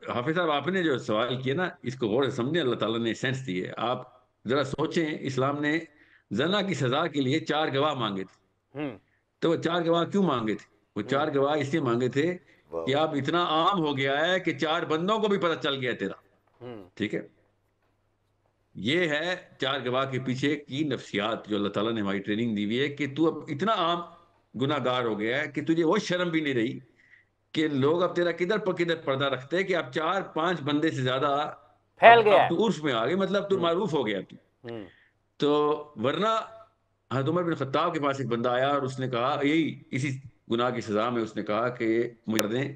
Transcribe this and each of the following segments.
حافظ صاحب آپ نے جو سوال کیا نا اس کو غور سے سمجھیں، اللہ تعالیٰ نے سینس دی ہے. آپ ذرا سوچیں، اسلام نے زنا کی سزا کے لیے 4 گواہ مانگے تھے. ہوں تو وہ 4 گواہ کیوں مانگے تھے؟ وہ ہوں 4 گواہ اس لیے مانگے تھے واہ کہ اب اتنا عام ہو گیا ہے کہ 4 بندوں کو بھی پتہ چل گیا تیرا. ہوں ٹھیک ہے، یہ ہے 4 گواہ کے پیچھے کی نفسیات جو اللہ تعالیٰ نے ہماری ٹریننگ دی ہوئی ہے کہ تو اب اتنا عام گناہ گار ہو گیا ہے کہ تجھے وہ شرم بھی نہیں رہی کہ لوگ اب تیرا کدھر پر کدھر پردہ رکھتے ہیں کہ اب 4-5 بندے سے زیادہ پھیل اب گیا اب تو عرف میں آ گئی، مطلب تو ہے. معروف ہو گیا تو. ہوں تو ورنہ حضرت عمر بن خطاب کے پاس ایک بندہ آیا اور اس نے کہا یہی اسی گناہ کی سزا میں، اس نے کہا کہ مجھے کر دیں،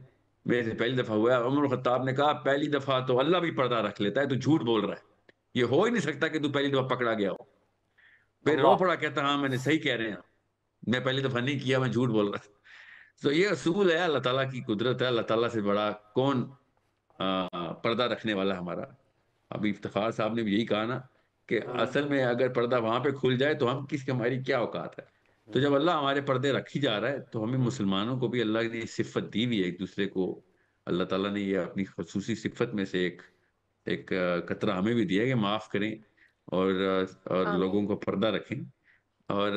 میرے سے پہلی دفعہ ہوا ہے. عمر بن خطاب نے کہا پہلی دفعہ تو اللہ بھی پردہ رکھ لیتا ہے، تو جھوٹ بول رہا ہے، یہ ہو ہی نہیں سکتا کہ تو پہلی دفعہ پکڑا گیا ہو. پھر رو اللہ. پڑا، کہتا ہاں میں نے صحیح کہہ رہے ہیں، میں پہلی دفعہ نہیں کیا، میں جھوٹ بول رہا تھا. تو یہ اصول ہے، اللہ تعالیٰ کی قدرت ہے، اللہ تعالیٰ سے بڑا کون پردہ رکھنے والا ہمارا. ابھی افتخار صاحب نے بھی یہی کہا نا کہ اصل میں اگر پردہ وہاں پہ کھل جائے تو ہم کس کی، ہماری کیا اوقات ہے. تو جب اللہ ہمارے پردے رکھی جا رہا ہے تو ہمیں مسلمانوں کو بھی اللہ نے صفت دی ہوئی ہے ایک دوسرے کو. اللہ تعالیٰ نے یہ اپنی خصوصی صفت میں سے ایک قطرہ ہمیں بھی دیا ہے کہ معاف کریں اور لوگوں کو پردہ رکھیں. اور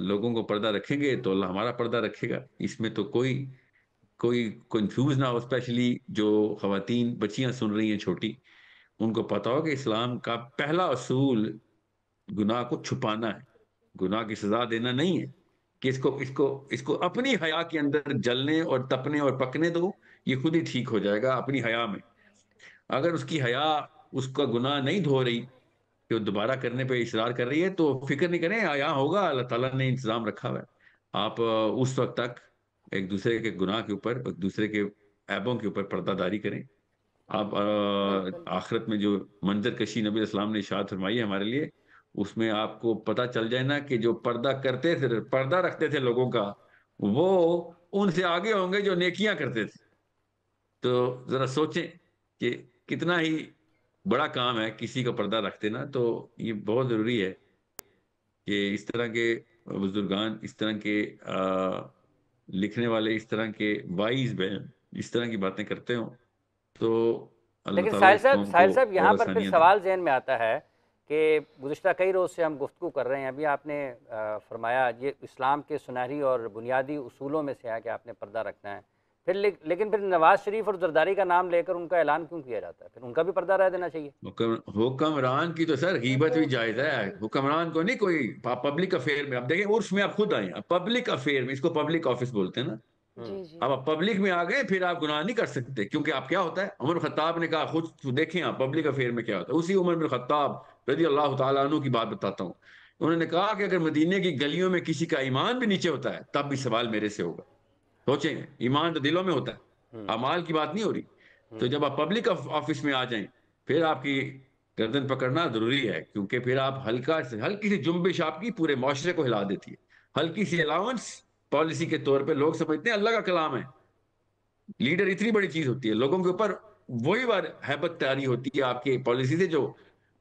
لوگوں کو پردہ رکھیں گے تو اللہ ہمارا پردہ رکھے گا. اس میں تو کوئی کنفیوز نہ ہو. اسپیشلی جو خواتین بچیاں سن رہی ہیں چھوٹی، ان کو پتا ہو کہ اسلام کا پہلا اصول گناہ کو چھپانا ہے، گناہ کی سزا دینا نہیں ہے کہ اس کو اپنی حیا کے اندر جلنے اور تپنے اور پکنے دو، یہ خود ہی ٹھیک ہو جائے گا اپنی حیا میں. اگر اس کی حیا اس کا گناہ نہیں دھو رہی کہ وہ دوبارہ کرنے پہ اصرار کر رہی ہے تو فکر نہیں کریں، حیا ہوگا، اللہ تعالیٰ نے انتظام رکھا ہوا ہے. آپ اس وقت تک ایک دوسرے کے گناہ کے اوپر، ایک دوسرے کے عیبوں کے اوپر پردہ داری کریں. آپ بالکل. آخرت میں جو منظر کشی نبی اسلام نے ارشاد فرمائی ہے ہمارے لیے، اس میں آپ کو پتہ چل جائے نا کہ جو پردہ کرتے تھے، پردہ رکھتے تھے لوگوں کا، وہ ان سے آگے ہوں گے جو نیکیاں کرتے تھے. تو ذرا سوچیں کہ کتنا ہی بڑا کام ہے کسی کا پردہ رکھ دینا. تو یہ بہت ضروری ہے کہ اس طرح کے بزرگان، اس طرح کے لکھنے والے، اس طرح کے وائز بہن اس طرح کی باتیں کرتے ہوں تو اللہ لیکن تعالیٰ ساحل اس صاحب قوم کو ساحل صاحب یہاں اور پر پھر آسانیاں دیں. سوال ذہن میں آتا ہے کہ گزشتہ کئی روز سے ہم گفتگو کر رہے ہیں، ابھی آپ نے فرمایا یہ اسلام کے سنہری اور بنیادی اصولوں میں سے ہے کہ آپ نے پردہ رکھنا ہے. پھر لیکن پھر نواز شریف اور زرداری کا نام لے کر ان کا اعلان کیوں کیا جاتا ہے؟ پھر ان کا بھی پردہ رہ دینا چاہیے. حکمران کی تو سر غیبت بھی جائز ہے. حکمران کو نہیں کوئی پبلک افیئر میں، اب دیکھیں عرف میں آپ خود آئیں، پبلک افیئر میں، اس کو پبلک آفس بولتے ہیں نا. جی جی. اب آپ پبلک میں آ گئے پھر آپ گناہ نہیں کر سکتے، کیونکہ آپ کیا ہوتا ہے، عمر خطاب نے کہا خود دیکھیں آپ پبلک افیئر میں کیا ہوتا ہے. اسی عمر بن خطاب رضی اللہ تعالیٰ عنہ کی بات بتاتا ہوں. انہوں نے کہا کہ اگر مدینے کی گلیوں میں کسی کا ایمان بھی نیچے ہوتا ہے تب بھی سوال میرے سے ہوگا. سوچیں، ایمان تو دلوں میں ہوتا ہے، اعمال کی بات نہیں ہو رہی. تو جب آپ پبلک آفس میں آ جائیں پھر آپ کی گردن پکڑنا ضروری ہے، کیونکہ پھر آپ ہلکی سی جنبش آپ کی پورے معاشرے کو ہلا دیتی ہے. ہلکی سی الاؤنس پالیسی کے طور پہ لوگ سمجھتے ہیں اللہ کا کلام ہے. لیڈر اتنی بڑی چیز ہوتی ہے، لوگوں کے اوپر وہی بار ہیبت تاری ہوتی ہے آپ کی پالیسی سے جو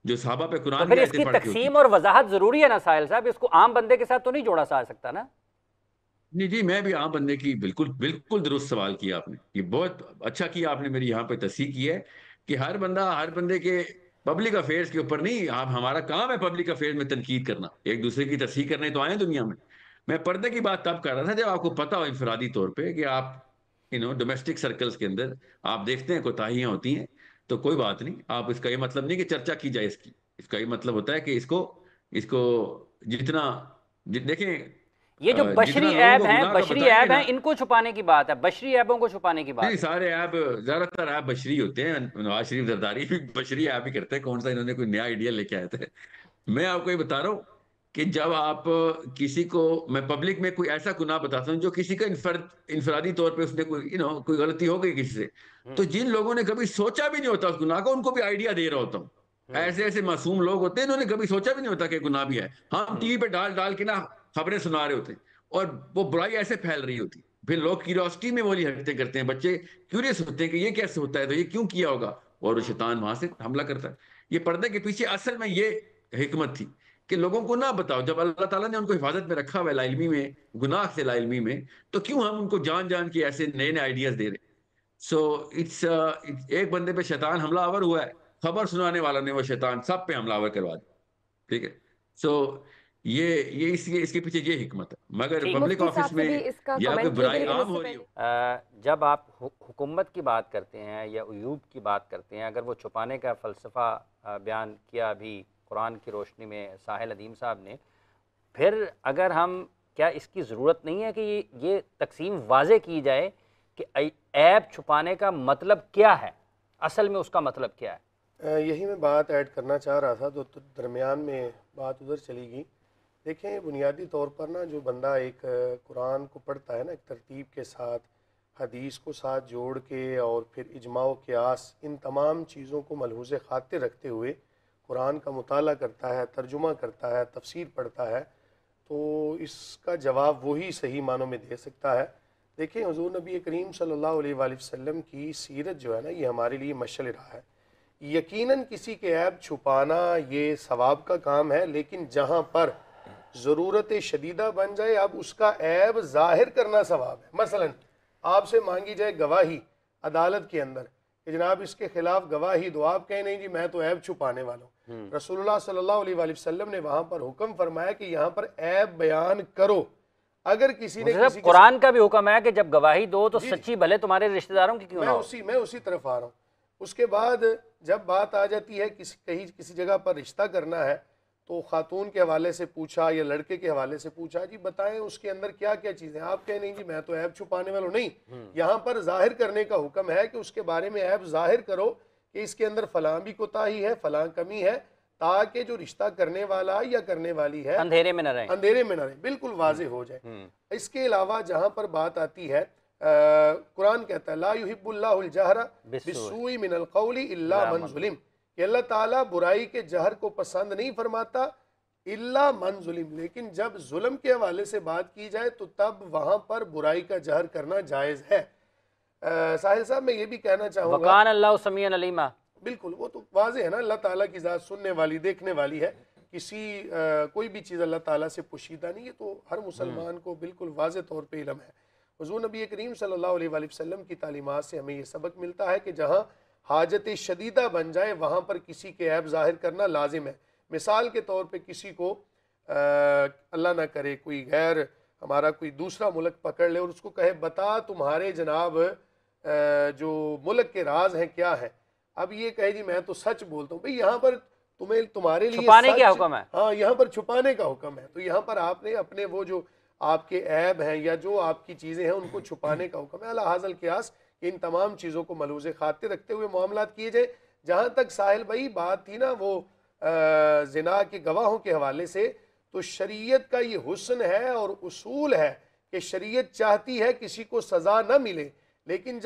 صحابہ پہ تو قرآن پھر کی اس آیتیں کی پڑھ کے ہوتی تقسیم تھی. اور وضاحت ضروری ہے نا ساحل صاحب، اس کو عام بندے کے ساتھ تو نہیں جوڑا جا سکتا نا. نہیں جی، میں بھی عام بندے کی بالکل درست سوال کیا آپ نے. یہ بہت اچھا کیا آپ نے میری یہاں پہ تصحیح کی ہے کہ ہر بندے کے پبلک افیئرز کے اوپر نہیں. آپ ہمارا کام ہے پبلک افیئرز میں تنقید کرنا، ایک دوسرے کی تصحیح کرنے تو آئے دنیا میں. میں پردے کی بات تب کر رہا تھا جب آپ کو پتا ہو انفرادی طور پہ کہ آپ ڈومیسٹک سرکلز کے اندر آپ دیکھتے ہیں کوتاہیاں ہوتی ہیں تو کوئی بات نہیں. آپ اس کا یہ مطلب نہیں کہ چرچا کی جائے اس کا یہ مطلب ہوتا ہے کہ اس کو جتنا دیکھیں یہ جو جتنا بشری لوگوں عیب کو ہیں، گناہ کا بشری بتائیں گے عیب ہیں، نا. ان کو چھپانے کی بات ہے، بشری عیبوں کو چھپانے کی نہیں، بات ہے. سارے ایپ زیادہ تر ایپ بشری ہوتے ہیں. نواز شریف زرداری بھی بشری ایپ ہی کرتے ہیں. کون سا انہوں نے کوئی نیا آئیڈیا لے کے آئے تھے؟ میں آپ کو یہ بتا رہا ہوں کہ جب آپ کسی کو، میں پبلک میں کوئی ایسا گناہ بتاتا ہوں جو کسی کا انفرادی طور پہ اس نے کوئی غلطی ہو گئی کسی سے، تو جن لوگوں نے کبھی سوچا بھی نہیں ہوتا اس گناہ کو، ان کو بھی آئیڈیا دے رہا ہوتا ہوں. ایسے معصوم لوگ ہوتے ہیں انہوں نے کبھی سوچا بھی نہیں ہوتا کہ گناہ بھی ہے. ہم ٹی وی پہ ڈال کے نا خبریں سنا رہے ہوتے ہیں اور وہ برائی ایسے پھیل رہی ہوتی. پھر لوگ کیوریوسٹی میں وہی حرکتیں کرتے ہیں، بچے کیوریس ہوتے ہیں کہ یہ کیسے ہوتا ہے، تو یہ کیوں کیا ہوگا، اور شیطان وہاں سے حملہ کرتا ہے. یہ پردے کے پیچھے اصل میں یہ حکمت تھی کہ لوگوں کو نہ بتاؤ. جب اللہ تعالیٰ نے ان کو حفاظت میں رکھا ہوا ہے لا علمی میں، گناہ سے لا علمی میں، تو کیوں ہم ان کو جان کے ایسے نئے آئیڈیاز دے رہے ہیں. سو اٹس ایک بندے پہ شیطان حملہ آور ہوا ہے, خبر سنانے والا نے وہ شیطان سب پہ حملہ آور کروا دیا, ٹھیک ہے. سو یہ اس کے پیچھے یہ حکمت ہے. مگر ٹھیک, پبلک مفتی آفس صاحب سے میں بھی اس کا یا کوئی کمنٹ کیے تھے برائی لیکن اس عام سے ہو رہی ہو, پہلے جب آپ حکومت کی بات کرتے ہیں یا عیوب کی بات کرتے ہیں, اگر وہ چھپانے کا فلسفہ بیان کیا ابھی قرآن کی روشنی میں ساحل ادیم صاحب نے, پھر اگر ہم کیا اس کی ضرورت نہیں ہے کہ یہ تقسیم واضح کی جائے کہ عیب چھپانے کا مطلب کیا ہے, اصل میں اس کا مطلب کیا ہے؟ یہی میں بات ایڈ کرنا چاہ رہا تھا, تو درمیان میں بات ادھر چلی گئی. دیکھیں بنیادی طور پر نا جو بندہ ایک قرآن کو پڑھتا ہے نا ایک ترتیب کے ساتھ, حدیث کو ساتھ جوڑ کے اور پھر اجماع و قیاس ان تمام چیزوں کو ملحوظ خاطر رکھتے ہوئے قرآن کا مطالعہ کرتا ہے, ترجمہ کرتا ہے, تفسیر پڑھتا ہے, تو اس کا جواب وہی صحیح معنوں میں دے سکتا ہے. دیکھیں حضور نبی کریم صلی اللہ علیہ وآلہ وسلم کی سیرت جو ہے نا یہ ہمارے لیے مشعل راہ ہے. یقیناً کسی کے عیب چھپانا یہ ثواب کا کام ہے, لیکن جہاں پر ضرورت شدیدہ بن جائے اب اس کا عیب ظاہر کرنا ثواب ہے. مثلا آپ سے مانگی جائے گواہی عدالت کے اندر کہ جناب اس کے خلاف گواہی دو, آپ کہیں نہیں جی میں تو عیب چھپانے والا ہوں. رسول اللہ صلی اللہ علیہ وآلہ وسلم نے وہاں پر حکم فرمایا کہ یہاں پر عیب بیان کرو. اگر کسی نے کسی قرآن کا بھی حکم ہے کہ جب گواہی دو تو سچی بھلے تمہارے رشتہ داروں کی کیوں نہ ہو. میں اسی طرف آ رہا ہوں. اس کے بعد جب بات آ جاتی ہے کسی جگہ پر رشتہ کرنا ہے تو خاتون کے حوالے سے پوچھا یا لڑکے کے حوالے سے پوچھا, جی بتائیں اس کے اندر کیا کیا چیزیں, آپ کہیں نہیں جی میں تو عیب چھپانے والا ہوں. نہیں, یہاں پر ظاہر کرنے کا حکم ہے کہ اس کے بارے میں عیب ظاہر کرو کہ اس کے اندر فلاں بھی کوتاہی ہے, فلاں کمی ہے, تاکہ جو رشتہ کرنے والا یا کرنے والی ہے اندھیرے میں نہ رہیں, بالکل واضح ہو جائے. اس کے علاوہ جہاں پر بات آتی ہے قرآن کہتا ہے لا یحب اللہ الجہر بالسوء من القول الا من ظلم, کہ اللہ تعالیٰ برائی کے جہر کو پسند نہیں فرماتا الا من ظلم, لیکن جب ظلم کے حوالے سے بات کی جائے تو تب وہاں پر برائی کا جہر کرنا جائز ہے. ساحل صاحب میں یہ بھی کہنا چاہوں گا, وکان اللہ سمیعا علیما, بالکل وہ تو واضح ہے نا, اللہ تعالیٰ کی ذات سننے والی دیکھنے والی ہے, کوئی بھی چیز اللہ تعالیٰ سے پوشیدہ نہیں ہے, تو ہر مسلمان کو بالکل واضح طور پہ علم ہے. حضور نبی کریم صلی اللہ علیہ وآلہ وسلم کی تعلیمات سے ہمیں یہ سبق ملتا ہے کہ جہاں حاجت شدیدہ بن جائے وہاں پر کسی کے عیب ظاہر کرنا لازم ہے. مثال کے طور پہ کسی کو اللہ نہ کرے کوئی غیر ہمارا کوئی دوسرا ملک پکڑ لے اور اس کو کہے بتا تمہارے جناب جو ملک کے راز ہیں کیا ہیں, اب یہ کہے جی میں تو سچ بولتا ہوں. بھئی یہاں پر تمہارے لیے چھپانے کا حکم ہے, ہاں یہاں پر چھپانے کا حکم ہے, تو یہاں پر آپ نے اپنے وہ جو آپ کے عیب ہیں یا جو آپ کی چیزیں ہیں ان کو چھپانے کا حکم ہے. علی ھذا القیاس ان تمام چیزوں کو ملحوظ خاطر رکھتے ہوئے معاملات کیے جائیں. جہاں تک ساحل بھائی بات تھی نا وہ زنا کے گواہوں کے حوالے سے, تو شریعت کا یہ حسن ہے اور اصول ہے کہ شریعت چاہتی ہے کسی کو سزا نہ ملے, لیکن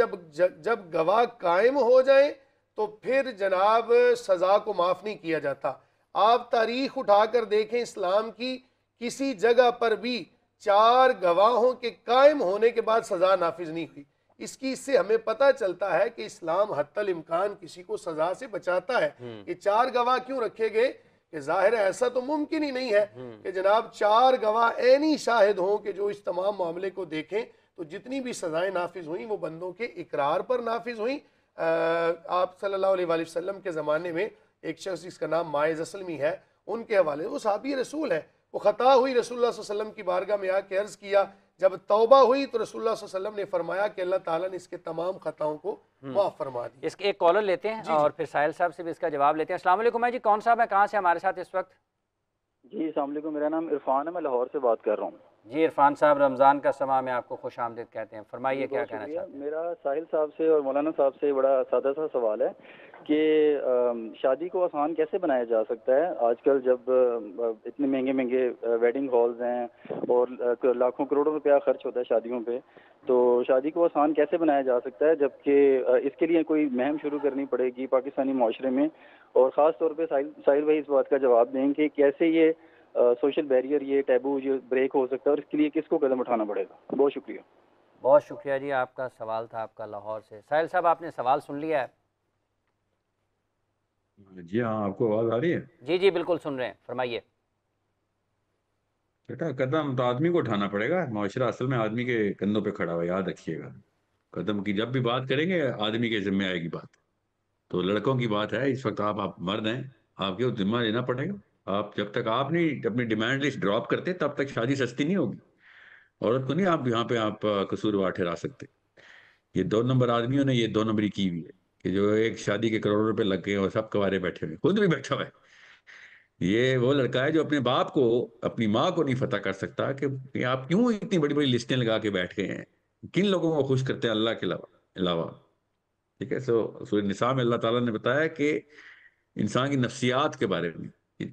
جب گواہ قائم ہو جائیں تو پھر جناب سزا کو معاف نہیں کیا جاتا. آپ تاریخ اٹھا کر دیکھیں اسلام کی, کسی جگہ پر بھی 4 گواہوں کے قائم ہونے کے بعد سزا نافذ نہیں ہوئی. اس سے ہمیں پتہ چلتا ہے کہ اسلام حتی الامکان کسی کو سزا سے بچاتا ہے. یہ 4 گواہ کیوں رکھے گئے کہ ظاہر ہے ایسا تو ممکن ہی نہیں ہے کہ جناب 4 گواہ عینی شاہد ہوں کہ جو اس تمام معاملے کو دیکھیں. تو جتنی بھی سزائیں نافذ ہوئیں وہ بندوں کے اقرار پر نافذ ہوئیں. آپ صلی اللہ علیہ وآلہ وسلم کے زمانے میں ایک شخص جس کا نام ماعز اسلمی ہے, ان کے حوالے وہ صحابی رسول ہے, وہ خطا ہوئی, رسول اللہ صلی اللہ علیہ وسلم کی بارگاہ میں آ کے عرض کیا, جب توبہ ہوئی تو رسول اللہ صلی اللہ علیہ وسلم نے فرمایا کہ اللہ تعالیٰ نے اس کے تمام خطاؤں کو معاف فرما دی. اس کے ایک کالر لیتے ہیں اور پھر ساحل صاحب سے بھی اس کا جواب لیتے ہیں. السلام علیکم جی, کون صاحب ہے, کہاں سے ہمارے ساتھ اس وقت؟ جی السلام علیکم, میرا نام عرفان ہے, میں لاہور سے بات کر رہا ہوں. جی عرفان صاحب, رمضان کا سماں میں آپ کو خوش آمدید کہتے ہیں, فرمائیے کیا کہنا چاہتے ہیں. میرا ساحل صاحب سے اور مولانا صاحب سے بڑا سادہ سا سوال ہے کہ شادی کو آسان کیسے بنایا جا سکتا ہے. آج کل جب اتنے مہنگے مہنگے ویڈنگ ہالز ہیں اور لاکھوں کروڑوں روپیہ خرچ ہوتا ہے شادیوں پہ, تو شادی کو آسان کیسے بنایا جا سکتا ہے جبکہ اس کے لیے کوئی مہم شروع کرنی پڑے گی پاکستانی معاشرے میں, اور خاص طور پہ ساحل بھائی اس بات کا جواب دیں کہ کیسے یہ سوشل بیریئر, یہ ٹیبو جو بریک ہو سکتا ہے, اور اس کے لیے کس کو قدم اٹھانا پڑے گا. بہت شکریہ. بہت شکریہ جی, آپ کا سوال تھا آپ کا لاہور سے. ساحل صاحب آپ نے سوال سن لیا ہے؟ جی ہاں, آپ کو آواز آ رہی ہے؟ جی جی بالکل سن رہے ہیں, فرمائیے. بیٹا قدم تو آدمی کو اٹھانا پڑے گا, معاشرہ اصل میں آدمی کے کندھوں پہ کھڑا ہوا, یاد رکھیے گا. ختم کی. جب بھی بات کریں گے آدمی کے ذمہ آئے گی بات. تو لڑکوں کی بات ہے اس وقت, آپ مرد ہیں, آپ کو ذمہ لینا پڑے گا. آپ جب تک آپ نہیں اپنی ڈیمانڈ لسٹ ڈراپ کرتے تب تک شادی سستی نہیں ہوگی. عورت کو نہیں آپ یہاں پہ آپ قصوروار ٹھہرا سکتے. یہ 2 نمبر آدمیوں نے یہ 2 نمبری کی ہوئی ہے کہ جو ایک شادی کے کروڑوں روپے لگ گئے اور سب کوارے بیٹھے ہوئے, خود بھی بیٹھا ہوا ہے. یہ وہ لڑکا ہے جو اپنے باپ کو, اپنی ماں کو نہیں فتح کر سکتا کہ آپ کیوں اتنی بڑی بڑی لسٹیں لگا کے بیٹھ گئے ہیں, کن لوگوں کو خوش کرتے ہیں اللہ کے علاوہ. ٹھیک ہے. سورہ نساء میں اللہ تعالیٰ نے بتایا کہ انسان کی نفسیات کے بارے میں,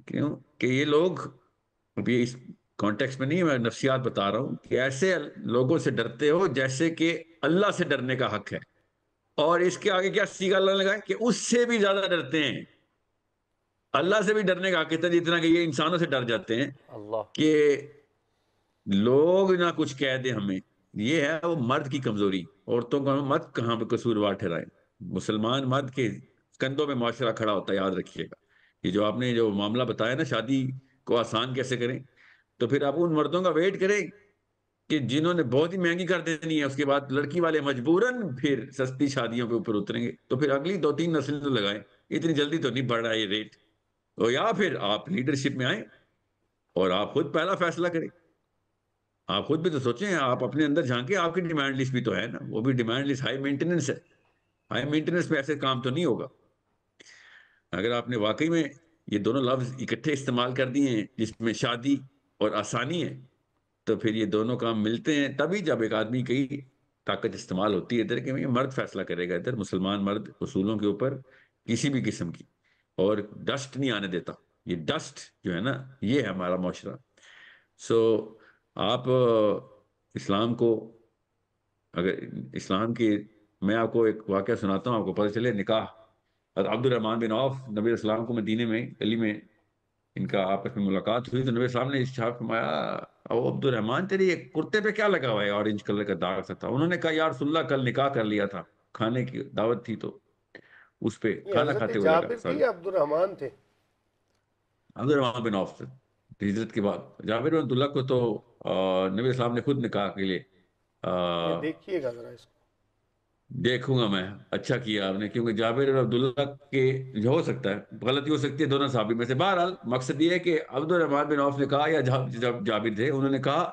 کیوں کہ یہ لوگ, ابھی اس کانٹیکس میں نہیں, میں نفسیات بتا رہا ہوں, کہ ایسے لوگوں سے ڈرتے ہو جیسے کہ اللہ سے ڈرنے کا حق ہے. اور اس کے آگے کیا سیگا اللہ نے لگایا کہ اس سے بھی زیادہ ڈرتے ہیں. اللہ سے بھی ڈرنے کا حق ہے جتنا کہ یہ انسانوں سے ڈر جاتے ہیں اللہ. کہ لوگ نہ کچھ کہہ دیں ہمیں. یہ ہے وہ مرد کی کمزوری. عورتوں کو مت کہاں پہ قصوروار ٹھہرائیں. مسلمان مرد کے کندھوں میں معاشرہ کھڑا ہوتا ہے, یاد رکھیے گا. یہ جو آپ نے جو معاملہ بتایا نا شادی کو آسان کیسے کریں, تو پھر آپ ان مردوں کا ویٹ کریں کہ جنہوں نے بہت ہی مہنگی کر دینی ہے, اس کے بعد لڑکی والے مجبوراً پھر سستی شادیوں کے اوپر اتریں گے. تو پھر اگلی 2-3 نسلیں تو لگائیں, اتنی جلدی تو نہیں بڑھ رہا یہ ریٹ. اور یا پھر آپ لیڈرشپ میں آئیں اور آپ خود پہلا فیصلہ کریں. آپ خود بھی تو سوچیں, آپ اپنے اندر جھانکیں, آپ کی ڈیمانڈ لسٹ بھی تو ہے نا, وہ بھی ڈیمانڈ لسٹ ہائی مینٹیننس ہے. ہائی مینٹیننس میں ایسے کام تو نہیں ہوگا. اگر آپ نے واقعی میں یہ دونوں لفظ اکٹھے استعمال کر دیے ہیں جس میں شادی اور آسانی ہے, تو پھر یہ دونوں کام ملتے ہیں تبھی جب ایک آدمی کی طاقت استعمال ہوتی ہے ادھر, کہ مرد فیصلہ کرے گا ادھر. مسلمان مرد اصولوں کے اوپر کسی بھی قسم کی اور ڈسٹ نہیں آنے دیتا. یہ ڈسٹ جو ہے نا, یہ ہے ہمارا معاشرہ. آپ اسلام کو, اگر اسلام کی, میں آپ کو ایک واقعہ سناتا ہوں, آپ کو پتہ چلے. نکاح عبد الرحمن بن عوف, نبی اسلام کو مدینے میں گلی میں ان کا آپس میں ملاقات ہوئی, تو نبی اسلام نے ارشاد فرمایا, او عبد الرحمن تیری ایک کرتے پہ کیا لگا ہوا ہے, اورنج کلر کا داغ سا تھا. انہوں نے کہا یا رسول اللہ کل نکاح کر لیا تھا, کھانے کی دعوت تھی تو اس پہ یہ کھانا حضرت کھاتے ہوئے جابر تھے لگا. یا عبد الرحمن تھے؟ عبد الرحمن بن عوف ہجرت کے بعد. جابر بن عبداللہ کو تو نبی اسلام نے خود نکاح کے لیے یہ دیکھیے گا ذرا اس کو. دیکھوں گا میں, اچھا کیا آپ نے, کیونکہ جابر اور عبداللہ کے جو ہو سکتا ہے غلطی ہو سکتی ہے دونوں صحابی میں سے. بہرحال مقصد یہ ہے کہ عبد الرحمن بن عوف نے کہا, یا جب جابر تھے, انہوں نے کہا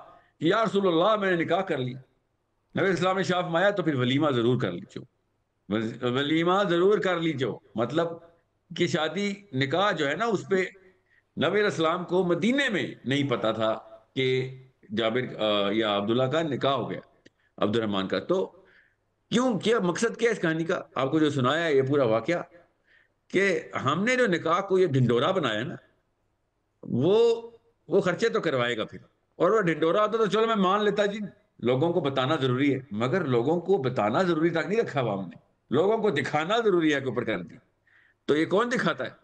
کہ یا رسول اللہ میں نے نکاح کر لی. نبی اسلام نے شاف مایا تو پھر ولیمہ ضرور کر لیجو, ولیمہ ضرور کر لیجو. مطلب کہ شادی نکاح جو ہے نا, اس پہ نبی اسلام کو مدینے میں نہیں پتا تھا کہ جابر یا عبداللہ کا نکاح ہو گیا, عبد الرحمن کا. تو کیوں, کیا مقصد کیا اس کہانی کا, آپ کو جو سنایا یہ پورا واقعہ, کہ ہم نے جو نکاح کو یہ ڈھنڈورا بنایا نا, وہ خرچے تو کروائے گا پھر. اور وہ ڈھنڈورا ہوتا تو چلو میں مان لیتا جی, لوگوں کو بتانا ضروری ہے, مگر لوگوں کو بتانا ضروری تک نہیں رکھا ہوا ہم نے, لوگوں کو دکھانا ضروری ہے کے اوپر کر دی. تو یہ کون دکھاتا ہے؟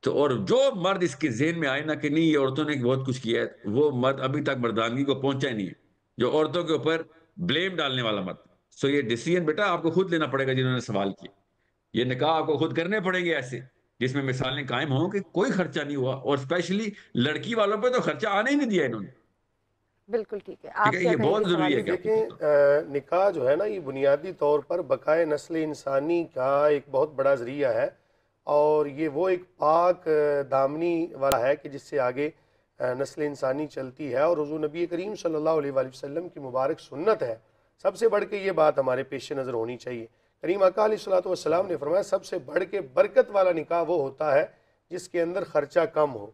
تو اور جو مرد اس کے ذہن میں آئے نا کہ نہیں یہ عورتوں نے بہت کچھ کیا ہے, وہ مرد ابھی تک مردانگی کو پہنچا ہی نہیں ہے, جو عورتوں کے اوپر بلیم ڈالنے والا مرد. یہ ڈیسیژن بیٹا آپ کو خود لینا پڑے گا. جنہوں نے سوال کیا, یہ نکاح آپ کو خود کرنے پڑیں گے ایسے جس میں مثالیں قائم ہوں کہ کوئی خرچہ نہیں ہوا, اور اسپیشلی لڑکی والوں پہ تو خرچہ آنے ہی نہیں دیا انہوں نے. بالکل ٹھیک ہے. ٹھیک آپ ہے, کیا یہ کہیں بہت گے ضروری سوال ہے میں؟ کہ دیکھیں نکاح جو ہے نا, یہ بنیادی طور پر بقائے نسل انسانی کا ایک بہت بڑا ذریعہ ہے, اور یہ وہ ایک پاک دامنی والا ہے کہ جس سے آگے نسل انسانی چلتی ہے, اور حضور نبی کریم صلی اللہ علیہ وآلہ وسلم کی مبارک سنت ہے. سب سے بڑھ کے یہ بات ہمارے پیش نظر ہونی چاہیے. کریم آقا علیہ الصلوۃ والسلام نے فرمایا سب سے بڑھ کے برکت والا نکاح وہ ہوتا ہے جس کے اندر خرچہ کم ہو.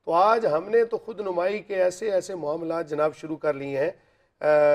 تو آج ہم نے تو خود نمائی کے ایسے ایسے معاملات جناب شروع کر لیے ہیں.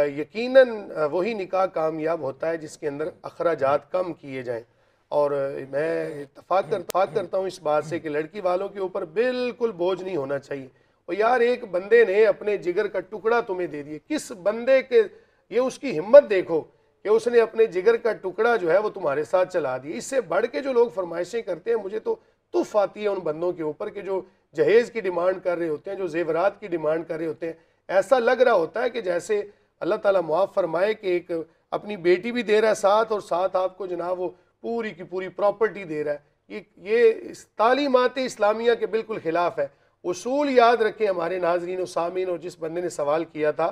یقیناً وہی نکاح کامیاب ہوتا ہے جس کے اندر اخراجات کم کیے جائیں. اور میں اتفاق کرتا ہوں اس بات سے کہ لڑکی والوں کے اوپر بالکل بوجھ نہیں ہونا چاہیے. اور یار ایک بندے نے اپنے جگر کا ٹکڑا تمہیں دے دیے, کس بندے کے, یہ اس کی ہمت دیکھو کہ اس نے اپنے جگر کا ٹکڑا جو ہے وہ تمہارے ساتھ چلا دیا. اس سے بڑھ کے جو لوگ فرمائشیں کرتے ہیں, مجھے تو تف آتی ہے ان بندوں کے اوپر کہ جو جہیز کی ڈیمانڈ کر رہے ہوتے ہیں, جو زیورات کی ڈیمانڈ کر رہے ہوتے ہیں. ایسا لگ رہا ہوتا ہے کہ جیسے اللہ تعالیٰ معاف فرمائے کہ ایک اپنی بیٹی بھی دے رہا ہے ساتھ, اور ساتھ آپ کو جناب وہ پوری کی پوری پراپرٹی دے رہا ہے. یہ تعلیمات اسلامیہ کے بالکل خلاف ہے. اصول یاد رکھیں ہمارے ناظرین و سامعین, اور جس بندے نے سوال کیا تھا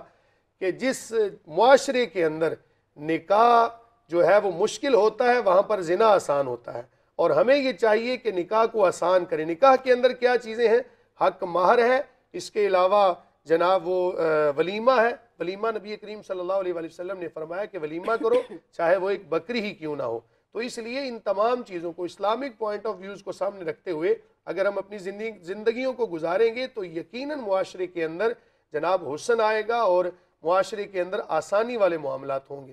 کہ جس معاشرے کے اندر نکاح جو ہے وہ مشکل ہوتا ہے وہاں پر زنا آسان ہوتا ہے، اور ہمیں یہ چاہیے کہ نکاح کو آسان کریں۔ نکاح کے اندر کیا چیزیں ہیں؟ حق مہر ہے، اس کے علاوہ جناب وہ ولیمہ ہے۔ ولیمہ نبی کریم صلی اللہ علیہ وآلہ وسلم نے فرمایا کہ ولیمہ کرو، چاہے وہ ایک بکری ہی کیوں نہ ہو۔ تو اس لیے ان تمام چیزوں کو اسلامک پوائنٹ آف ویوز کو سامنے رکھتے ہوئے اگر ہم اپنی زندگیوں کو گزاریں گے تو یقیناً معاشرے کے اندر جناب حسن آئے گا اور معاشرے کے اندر آسانی والے معاملات ہوں گے۔